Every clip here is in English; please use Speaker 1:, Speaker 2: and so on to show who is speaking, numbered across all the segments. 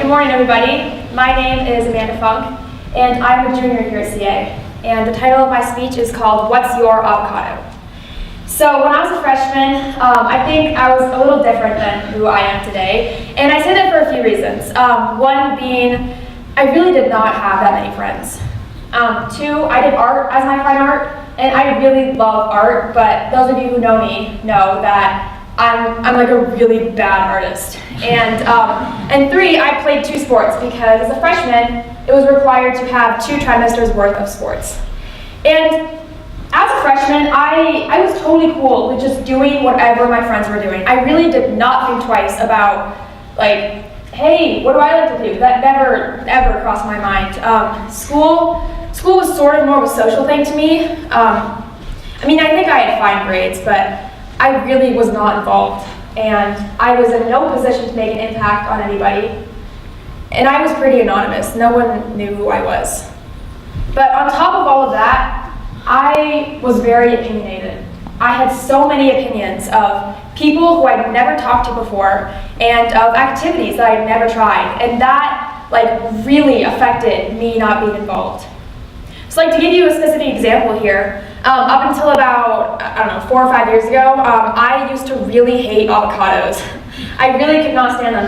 Speaker 1: good morning everybody. My name is Amanda Funk, and I'm a junior here at CA. And the title of my speech is called, What's Your Avocado? So when I was a freshman, I think I was a little different than who I am today. And I say that for a few reasons. One being, I really did not have that many friends. Two, I did art as my fine art, and I really love art, but those of you who know me know that I'm like a really bad artist. And three, I played 2 sports because as a freshman, it was required to have 2 trimesters worth of sports. And as a freshman, I was totally cool with just doing whatever my friends were doing. I really did not think twice about, like, hey, what do I like to do? That never, ever crossed my mind. School was sort of more of a social thing to me. I mean, I think I had fine grades, but I really was not involved. And I was in no position to make an impact on anybody. And I was pretty anonymous. No one knew who I was. But on top of all of that, I was very opinionated. I had so many opinions of people who I'd never talked to before and of activities that I'd never tried. And that really affected me not being involved. So to give you a specific example here, up until about, 4 or 5 years ago, I used to really hate avocados. I really could not stand them.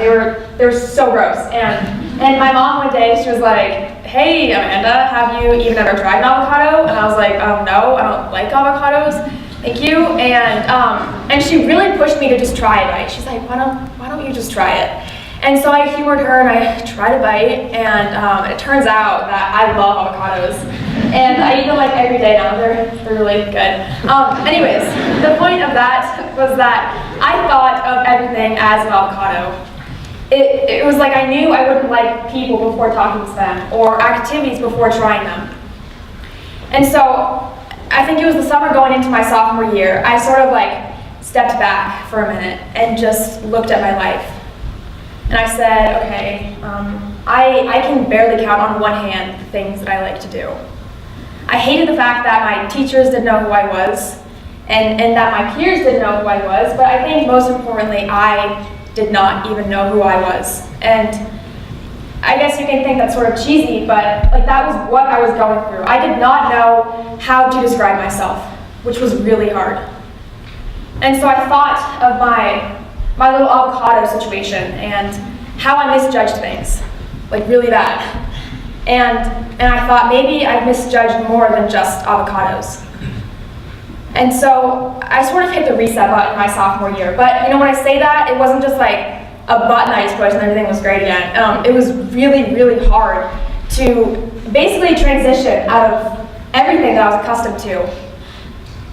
Speaker 1: They were so gross. And my mom one day, she was like, hey Amanda, have you even ever tried an avocado? And I was like, no, I don't like avocados. Thank you. And she really pushed me to just try it, right? She's like, why don't you just try it? And so I humored her and I tried a bite, and it turns out that I love avocados. And I eat them every day now. They're really good. Anyways, the point of that was that I thought of everything as an avocado. It was like I knew I wouldn't like people before talking to them, or activities before trying them. And so I think it was the summer going into my sophomore year, I sort of stepped back for a minute and just looked at my life. And I said, okay, I can barely count on one hand the things that I like to do. I hated the fact that my teachers didn't know who I was, and that my peers didn't know who I was, but I think most importantly, I did not even know who I was. And I guess you can think that's sort of cheesy, but that was what I was going through. I did not know how to describe myself, which was really hard. And so I thought of my little avocado situation and how I misjudged things, really bad. And I thought maybe I misjudged more than just avocados. And so I sort of hit the reset button my sophomore year. But when I say that, it wasn't just a button I just pushed and everything was great again. It was really, really hard to basically transition out of everything that I was accustomed to.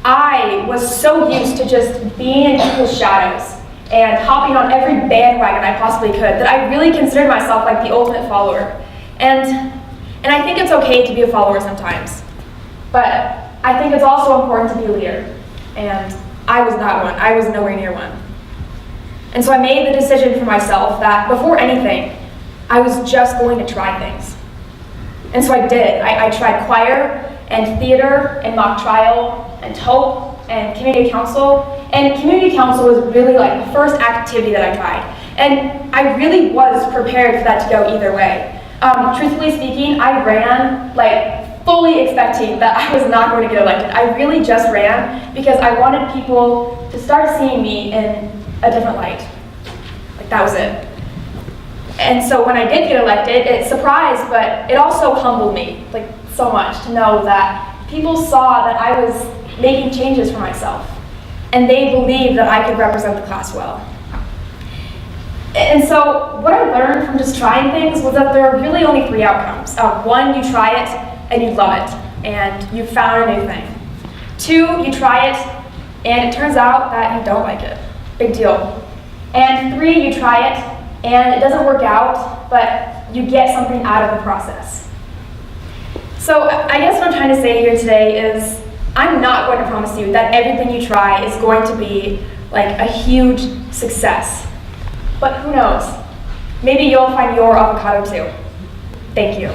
Speaker 1: I was so used to just being in people's shadows and hopping on every bandwagon I possibly could that I really considered myself the ultimate follower. And I think it's okay to be a follower sometimes, but I think it's also important to be a leader. And I was not one. I was nowhere near one. And so I made the decision for myself that before anything, I was just going to try things. And so I did. I tried choir and theater and mock trial and TOEP and community council. And community council was really the first activity that I tried. And I really was prepared for that to go either way. Truthfully speaking, I ran fully expecting that I was not going to get elected. I really just ran because I wanted people to start seeing me in a different light. That was it. And so when I did get elected, it surprised, but it also humbled me so much to know that people saw that I was making changes for myself, and they believed that I could represent the class well. And so what I learned from just trying things was that there are really only 3 outcomes. 1, you try it and you love it and you found a new thing. 2, you try it and it turns out that you don't like it. Big deal. And 3, you try it and it doesn't work out, but you get something out of the process. So I guess what I'm trying to say here today is I'm not going to promise you that everything you try is going to be a huge success. But who knows? Maybe you'll find your avocado too. Thank you.